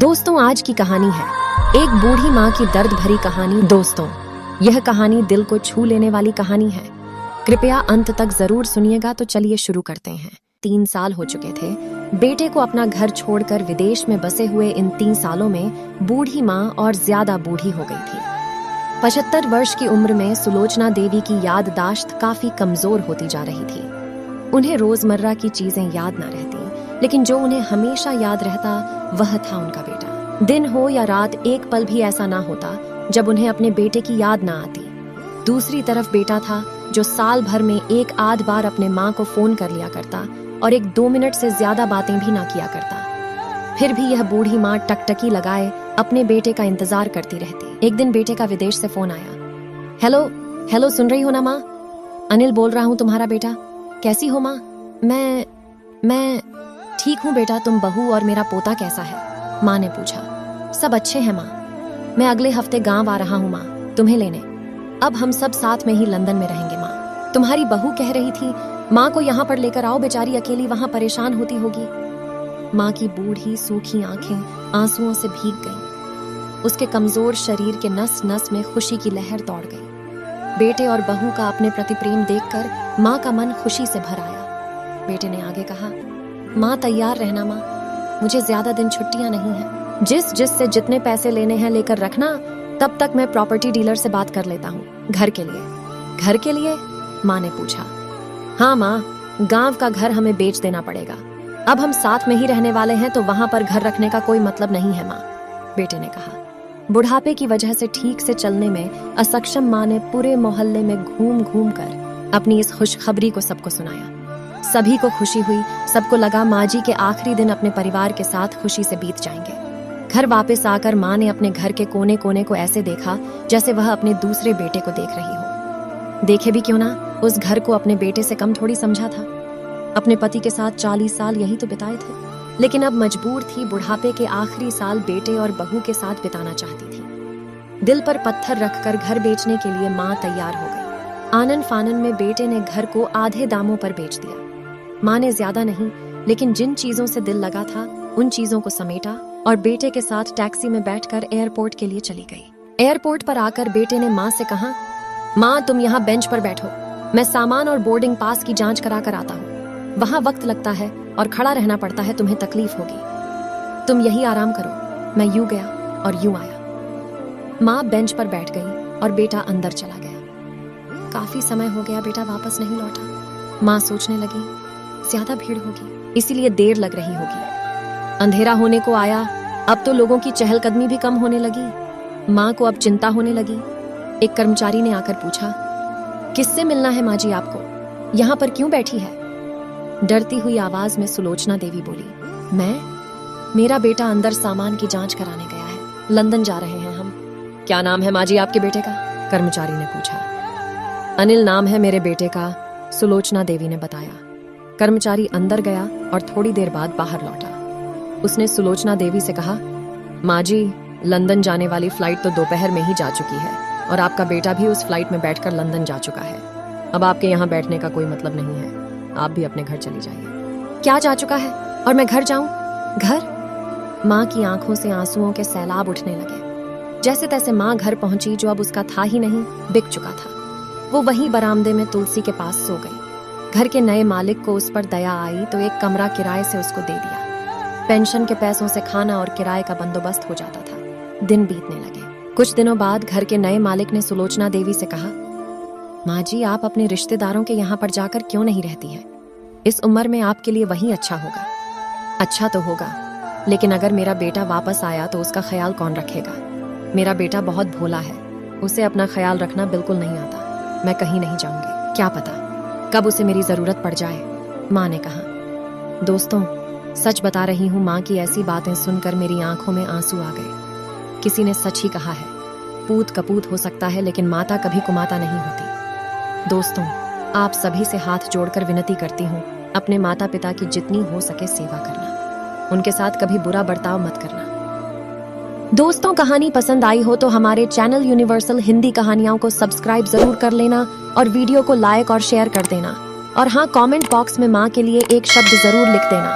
दोस्तों, आज की कहानी है एक बूढ़ी माँ की दर्द भरी कहानी। दोस्तों, यह कहानी दिल को छू लेने वाली कहानी है। कृपया अंत तक जरूर सुनिएगा। तो चलिए शुरू करते हैं। 3 साल हो चुके थे बेटे को अपना घर छोड़कर विदेश में बसे हुए। इन 3 सालों में बूढ़ी माँ और ज्यादा बूढ़ी हो गई थी। 75 वर्ष की उम्र में सुलोचना देवी की याददाश्त काफी कमजोर होती जा रही थी। उन्हें रोजमर्रा की चीजें याद न रहती, लेकिन जो उन्हें हमेशा याद रहता वह था उनका बेटा। दिन हो या रात, एक पल भी ऐसा ना होता जब उन्हें अपने बेटे की याद ना आती। दूसरी तरफ बेटा था जो साल भर में एक आध बार अपने माँ को फोन कर लिया करता और 1-2 मिनट से ज्यादा बातें भी ना किया करता। फिर भी यह बूढ़ी माँ टकटकी लगाए अपने बेटे का इंतजार करती रहती। एक दिन बेटे का विदेश से फोन आया। हेलो, सुन रही हो ना माँ? अनिल बोल रहा हूँ, तुम्हारा बेटा। कैसी हो माँ? मैं ठीक हूँ बेटा। तुम बहू और मेरा पोता कैसा है? माँ ने पूछा। सब अच्छे हैं माँ। मैं अगले हफ्ते गांव आ रहा हूँ माँ, तुम्हें लेने। अब हम सब साथ में ही लंदन में रहेंगे माँ। तुम्हारी बहू कह रही थी माँ को यहाँ पर लेकर आओ, बेचारी अकेली वहां परेशान होती होगी। माँ की बूढ़ी सूखी आंखें आंसुओं से भीग गईं। उसके कमजोर शरीर के नस नस में खुशी की लहर दौड़ गई। बेटे और बहू का अपने प्रति प्रेम देखकर माँ का मन खुशी से भर आया। बेटे ने आगे कहा, माँ तैयार रहना माँ, मुझे ज्यादा दिन छुट्टियां नहीं हैं। जिस से जितने पैसे लेने हैं लेकर रखना, तब तक मैं प्रॉपर्टी डीलर से बात कर लेता हूँ। घर के लिए? माँ ने पूछा। हाँ माँ, गांव का घर हमें बेच देना पड़ेगा। अब हम साथ में ही रहने वाले हैं तो वहां पर घर रखने का कोई मतलब नहीं है माँ, बेटे ने कहा। बुढ़ापे की वजह से ठीक से चलने में असक्षम माँ ने पूरे मोहल्ले में घूम घूम कर अपनी इस खुशखबरी को सबको सुनाया। सभी को खुशी हुई। सबको लगा माँ जी के आखिरी दिन अपने परिवार के साथ खुशी से बीत जाएंगे। घर वापस आकर माँ ने अपने घर के कोने कोने को ऐसे देखा जैसे वह अपने दूसरे बेटे को देख रही हो। देखे भी क्यों ना, उस घर को अपने बेटे से कम थोड़ी समझा था। अपने पति के साथ 40 साल यही तो बिताए थे, लेकिन अब मजबूर थी बुढ़ापे के आखिरी साल बेटे और बहू के साथ बिताना चाहती थी। दिल पर पत्थर रखकर घर बेचने के लिए माँ तैयार हो गई। आनन फानन में बेटे ने घर को आधे दामों पर बेच दिया। माँ ने ज्यादा नहीं, लेकिन जिन चीजों से दिल लगा था उन चीजों को समेटा और बेटे के साथ टैक्सी में बैठकर एयरपोर्ट के लिए चली गई। एयरपोर्ट पर आकर बेटे ने माँ से कहा, माँ तुम यहाँ बेंच पर बैठो, मैं सामान और बोर्डिंग पास की जांच करा कर आता हूँ। वहां वक्त लगता है और खड़ा रहना पड़ता है, तुम्हें तकलीफ होगी। तुम यही आराम करो। मैं यूं गया और यूं आया। माँ बेंच पर बैठ गई और बेटा अंदर चला गया। काफी समय हो गया बेटा वापस नहीं लौटा। माँ सोचने लगी, ज्यादा भीड़ होगी इसीलिए देर लग रही होगी। अंधेरा होने को आया, अब तो लोगों की चहलकदमी भी कम होने लगी। माँ को अब चिंता होने लगी। एक कर्मचारी ने आकर पूछा, किससे मिलना है माँ जी आपको? यहाँ पर क्यों बैठी है? डरती हुई आवाज में सुलोचना देवी बोली, मेरा बेटा अंदर सामान की जांच कराने गया है। लंदन जा रहे हैं हम। क्या नाम है माँ जी आपके बेटे का? कर्मचारी ने पूछा। अनिल नाम है मेरे बेटे का, सुलोचना देवी ने बताया। कर्मचारी अंदर गया और थोड़ी देर बाद बाहर लौटा। उसने सुलोचना देवी से कहा, माँ जी लंदन जाने वाली फ्लाइट तो दोपहर में ही जा चुकी है और आपका बेटा भी उस फ्लाइट में बैठकर लंदन जा चुका है। अब आपके यहाँ बैठने का कोई मतलब नहीं है, आप भी अपने घर चली जाइए। क्या जा चुका है और मैं घर जाऊं? घर? माँ की आंखों से आंसुओं के सैलाब उठने लगे। जैसे तैसे माँ घर पहुंची। जो अब उसका था ही नहीं, बिक चुका था। वो वहीं बरामदे में तुलसी के पास सो गई। घर के नए मालिक को उस पर दया आई तो एक कमरा किराए से उसको दे दिया। पेंशन के पैसों से खाना और किराए का बंदोबस्त हो जाता था। दिन बीतने लगे। कुछ दिनों बाद घर के नए मालिक ने सुलोचना देवी से कहा, माँ जी आप अपने रिश्तेदारों के यहाँ पर जाकर क्यों नहीं रहती हैं? इस उम्र में आपके लिए वही अच्छा होगा। अच्छा तो होगा, लेकिन अगर मेरा बेटा वापस आया तो उसका ख्याल कौन रखेगा? मेरा बेटा बहुत भोला है, उसे अपना ख्याल रखना बिल्कुल नहीं आता। मैं कहीं नहीं जाऊंगी, क्या पता कब उसे मेरी जरूरत पड़ जाए, माँ ने कहा। दोस्तों, सच बता रही हूँ, माँ की ऐसी बातें सुनकर मेरी आंखों में आंसू आ गए। किसी ने सच ही कहा है, पूत कपूत हो सकता है लेकिन माता कभी कुमाता नहीं होती। दोस्तों, आप सभी से हाथ जोड़कर विनती करती हूँ, अपने माता पिता की जितनी हो सके सेवा करना। उनके साथ कभी बुरा बर्ताव मत करना। दोस्तों, कहानी पसंद आई हो तो हमारे चैनल यूनिवर्सल हिंदी कहानियों को सब्सक्राइब जरूर कर लेना और वीडियो को लाइक और शेयर कर देना। और हाँ, कमेंट बॉक्स में माँ के लिए एक शब्द जरूर लिख देना।